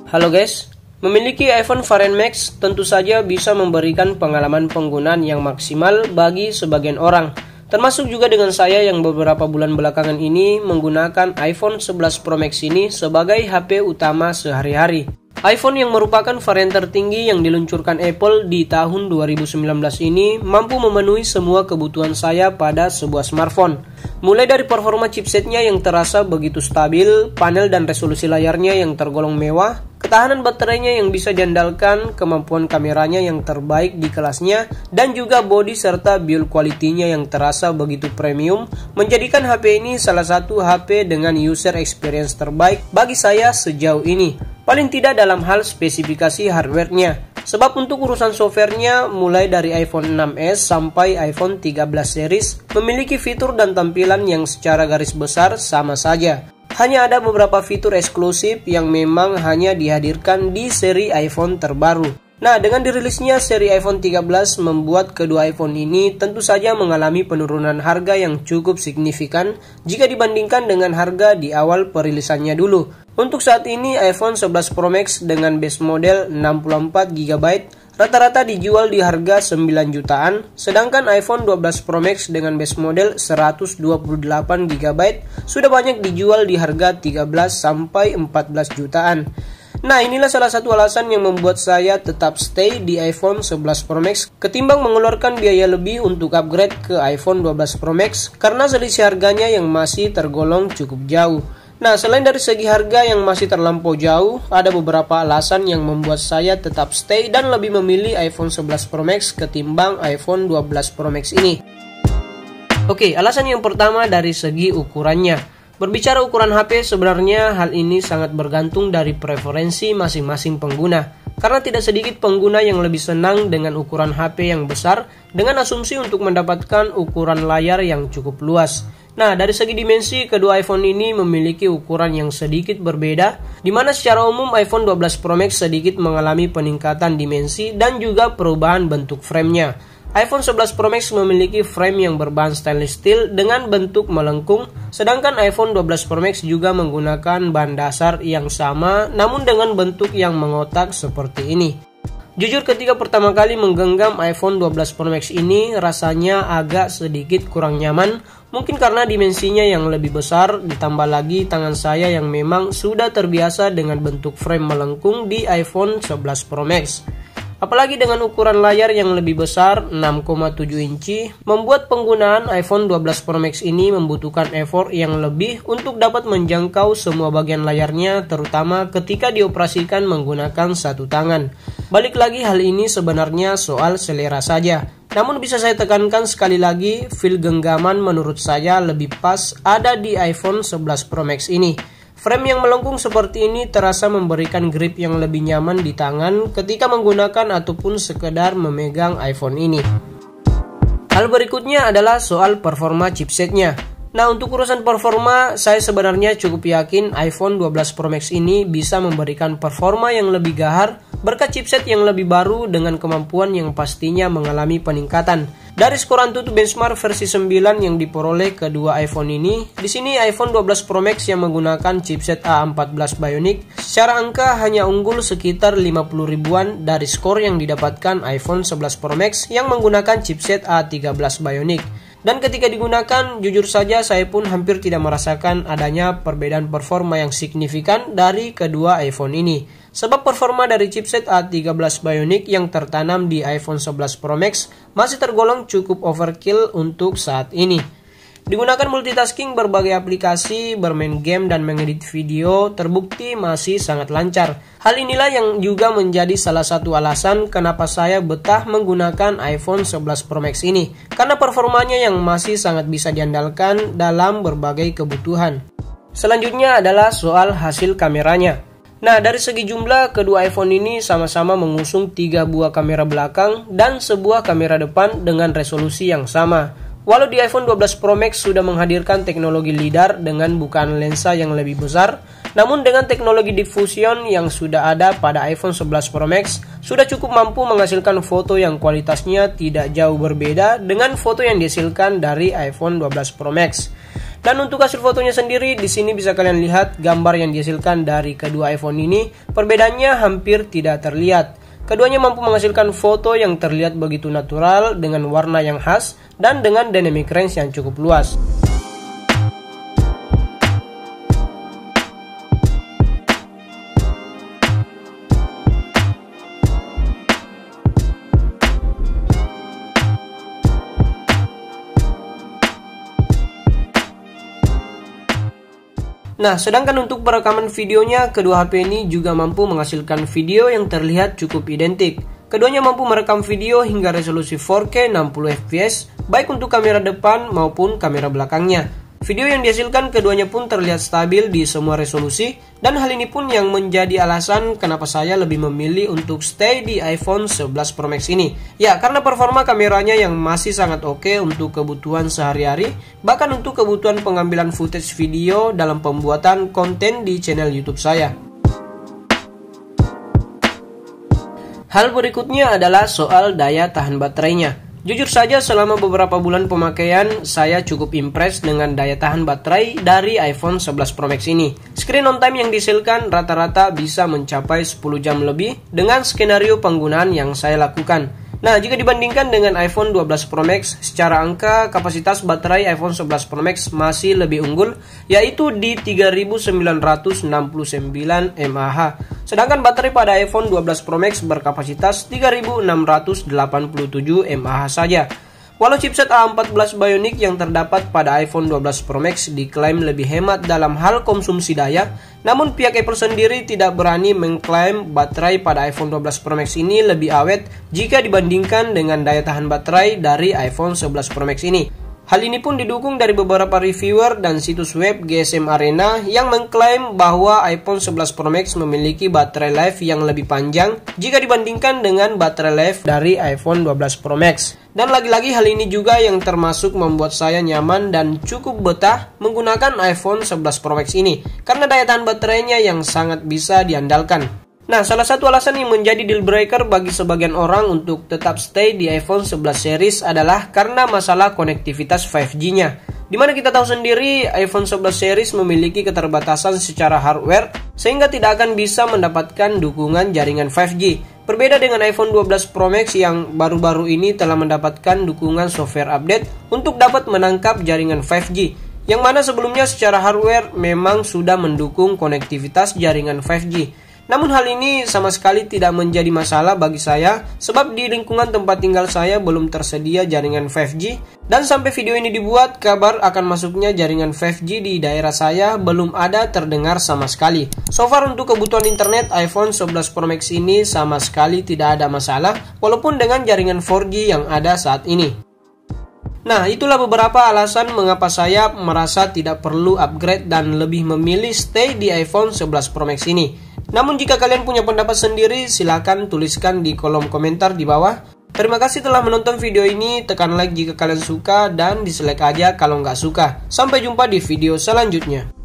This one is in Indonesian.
Halo guys, memiliki iPhone varian Max tentu saja bisa memberikan pengalaman penggunaan yang maksimal bagi sebagian orang. Termasuk juga dengan saya yang beberapa bulan belakangan ini menggunakan iPhone 11 Pro Max ini sebagai HP utama sehari-hari. iPhone yang merupakan varian tertinggi yang diluncurkan Apple di tahun 2019 ini mampu memenuhi semua kebutuhan saya pada sebuah smartphone. Mulai dari performa chipsetnya yang terasa begitu stabil, panel dan resolusi layarnya yang tergolong mewah, ketahanan baterainya yang bisa diandalkan, kemampuan kameranya yang terbaik di kelasnya, dan juga body serta build quality-nya yang terasa begitu premium, menjadikan HP ini salah satu HP dengan user experience terbaik bagi saya sejauh ini. Paling tidak dalam hal spesifikasi hardware-nya. Sebab untuk urusan software-nya mulai dari iPhone 6s sampai iPhone 13 series memiliki fitur dan tampilan yang secara garis besar sama saja. Hanya ada beberapa fitur eksklusif yang memang hanya dihadirkan di seri iPhone terbaru. Nah, dengan dirilisnya seri iPhone 13 membuat kedua iPhone ini tentu saja mengalami penurunan harga yang cukup signifikan jika dibandingkan dengan harga di awal perilisannya dulu. Untuk saat ini iPhone 11 Pro Max dengan base model 64GB rata-rata dijual di harga 9 jutaan, sedangkan iPhone 12 Pro Max dengan base model 128GB sudah banyak dijual di harga 13 sampai 14 jutaan. Nah, inilah salah satu alasan yang membuat saya tetap stay di iPhone 11 Pro Max ketimbang mengeluarkan biaya lebih untuk upgrade ke iPhone 12 Pro Max karena selisih harganya yang masih tergolong cukup jauh. Nah, selain dari segi harga yang masih terlampau jauh, ada beberapa alasan yang membuat saya tetap stay dan lebih memilih iPhone 11 Pro Max ketimbang iPhone 12 Pro Max ini. Oke, alasan yang pertama dari segi ukurannya. Berbicara ukuran HP, sebenarnya hal ini sangat bergantung dari preferensi masing-masing pengguna. Karena tidak sedikit pengguna yang lebih senang dengan ukuran HP yang besar dengan asumsi untuk mendapatkan ukuran layar yang cukup luas. Nah, dari segi dimensi, kedua iPhone ini memiliki ukuran yang sedikit berbeda, di mana secara umum iPhone 12 Pro Max sedikit mengalami peningkatan dimensi dan juga perubahan bentuk framenya. iPhone 11 Pro Max memiliki frame yang berbahan stainless steel dengan bentuk melengkung, sedangkan iPhone 12 Pro Max juga menggunakan bahan dasar yang sama namun dengan bentuk yang mengotak seperti ini. Jujur ketika pertama kali menggenggam iPhone 12 Pro Max ini rasanya agak sedikit kurang nyaman, mungkin karena dimensinya yang lebih besar ditambah lagi tangan saya yang memang sudah terbiasa dengan bentuk frame melengkung di iPhone 11 Pro Max. Apalagi dengan ukuran layar yang lebih besar 6,7 inci, membuat penggunaan iPhone 12 Pro Max ini membutuhkan effort yang lebih untuk dapat menjangkau semua bagian layarnya, terutama ketika dioperasikan menggunakan satu tangan. Balik lagi, hal ini sebenarnya soal selera saja. Namun bisa saya tekankan sekali lagi, feel genggaman menurut saya lebih pas ada di iPhone 11 Pro Max ini. Frame yang melengkung seperti ini terasa memberikan grip yang lebih nyaman di tangan ketika menggunakan ataupun sekedar memegang iPhone ini. Hal berikutnya adalah soal performa chipsetnya. Nah, untuk urusan performa, saya sebenarnya cukup yakin iPhone 12 Pro Max ini bisa memberikan performa yang lebih gahar berkat chipset yang lebih baru dengan kemampuan yang pastinya mengalami peningkatan. Dari skor Antutu benchmark versi 9 yang diperoleh kedua iPhone ini, di sini iPhone 12 Pro Max yang menggunakan chipset A14 Bionic secara angka hanya unggul sekitar 50 ribuan dari skor yang didapatkan iPhone 11 Pro Max yang menggunakan chipset A13 Bionic. Dan ketika digunakan, jujur saja saya pun hampir tidak merasakan adanya perbedaan performa yang signifikan dari kedua iPhone ini. Sebab performa dari chipset A13 Bionic yang tertanam di iPhone 11 Pro Max masih tergolong cukup overkill untuk saat ini. Digunakan multitasking berbagai aplikasi, bermain game dan mengedit video terbukti masih sangat lancar. Hal inilah yang juga menjadi salah satu alasan kenapa saya betah menggunakan iPhone 11 Pro Max ini. Karena performanya yang masih sangat bisa diandalkan dalam berbagai kebutuhan. Selanjutnya adalah soal hasil kameranya. Nah, dari segi jumlah, kedua iPhone ini sama-sama mengusung 3 buah kamera belakang dan sebuah kamera depan dengan resolusi yang sama. Walau di iPhone 12 Pro Max sudah menghadirkan teknologi LiDAR dengan bukaan lensa yang lebih besar, namun dengan teknologi diffusion yang sudah ada pada iPhone 11 Pro Max, sudah cukup mampu menghasilkan foto yang kualitasnya tidak jauh berbeda dengan foto yang dihasilkan dari iPhone 12 Pro Max. Dan untuk hasil fotonya sendiri, di sini bisa kalian lihat gambar yang dihasilkan dari kedua iPhone ini. Perbedaannya hampir tidak terlihat. Keduanya mampu menghasilkan foto yang terlihat begitu natural dengan warna yang khas dan dengan dynamic range yang cukup luas. Nah, sedangkan untuk perekaman videonya, kedua HP ini juga mampu menghasilkan video yang terlihat cukup identik. Keduanya mampu merekam video hingga resolusi 4K 60fps, baik untuk kamera depan maupun kamera belakangnya. Video yang dihasilkan keduanya pun terlihat stabil di semua resolusi, dan hal ini pun yang menjadi alasan kenapa saya lebih memilih untuk stay di iPhone 11 Pro Max ini. Ya, karena performa kameranya yang masih sangat oke untuk kebutuhan sehari-hari, bahkan untuk kebutuhan pengambilan footage video dalam pembuatan konten di channel YouTube saya. Hal berikutnya adalah soal daya tahan baterainya. Jujur saja selama beberapa bulan pemakaian, saya cukup impress dengan daya tahan baterai dari iPhone 11 Pro Max ini. Screen on time yang dihasilkan rata-rata bisa mencapai 10 jam lebih dengan skenario penggunaan yang saya lakukan. Nah, jika dibandingkan dengan iPhone 12 Pro Max, secara angka kapasitas baterai iPhone 11 Pro Max masih lebih unggul, yaitu di 3969 mAh. Sedangkan baterai pada iPhone 12 Pro Max berkapasitas 3687 mAh saja. Walau chipset A14 Bionic yang terdapat pada iPhone 12 Pro Max diklaim lebih hemat dalam hal konsumsi daya, namun pihak Apple sendiri tidak berani mengklaim baterai pada iPhone 12 Pro Max ini lebih awet jika dibandingkan dengan daya tahan baterai dari iPhone 11 Pro Max ini. Hal ini pun didukung dari beberapa reviewer dan situs web GSM Arena yang mengklaim bahwa iPhone 11 Pro Max memiliki baterai life yang lebih panjang jika dibandingkan dengan baterai life dari iPhone 12 Pro Max. Dan lagi-lagi hal ini juga yang termasuk membuat saya nyaman dan cukup betah menggunakan iPhone 11 Pro Max ini, karena daya tahan baterainya yang sangat bisa diandalkan. Nah, salah satu alasan yang menjadi deal breaker bagi sebagian orang untuk tetap stay di iPhone 11 series adalah karena masalah konektivitas 5G-nya. Dimana kita tahu sendiri iPhone 11 series memiliki keterbatasan secara hardware sehingga tidak akan bisa mendapatkan dukungan jaringan 5G. Berbeda dengan iPhone 12 Pro Max yang baru-baru ini telah mendapatkan dukungan software update untuk dapat menangkap jaringan 5G, yang mana sebelumnya secara hardware memang sudah mendukung konektivitas jaringan 5G. Namun hal ini sama sekali tidak menjadi masalah bagi saya, sebab di lingkungan tempat tinggal saya belum tersedia jaringan 5G, dan sampai video ini dibuat, kabar akan masuknya jaringan 5G di daerah saya belum ada terdengar sama sekali. So far untuk kebutuhan internet, iPhone 11 Pro Max ini sama sekali tidak ada masalah, walaupun dengan jaringan 4G yang ada saat ini. Nah, itulah beberapa alasan mengapa saya merasa tidak perlu upgrade dan lebih memilih stay di iPhone 11 Pro Max ini. Namun jika kalian punya pendapat sendiri, silahkan tuliskan di kolom komentar di bawah. Terima kasih telah menonton video ini, tekan like jika kalian suka dan dislike aja kalau nggak suka. Sampai jumpa di video selanjutnya.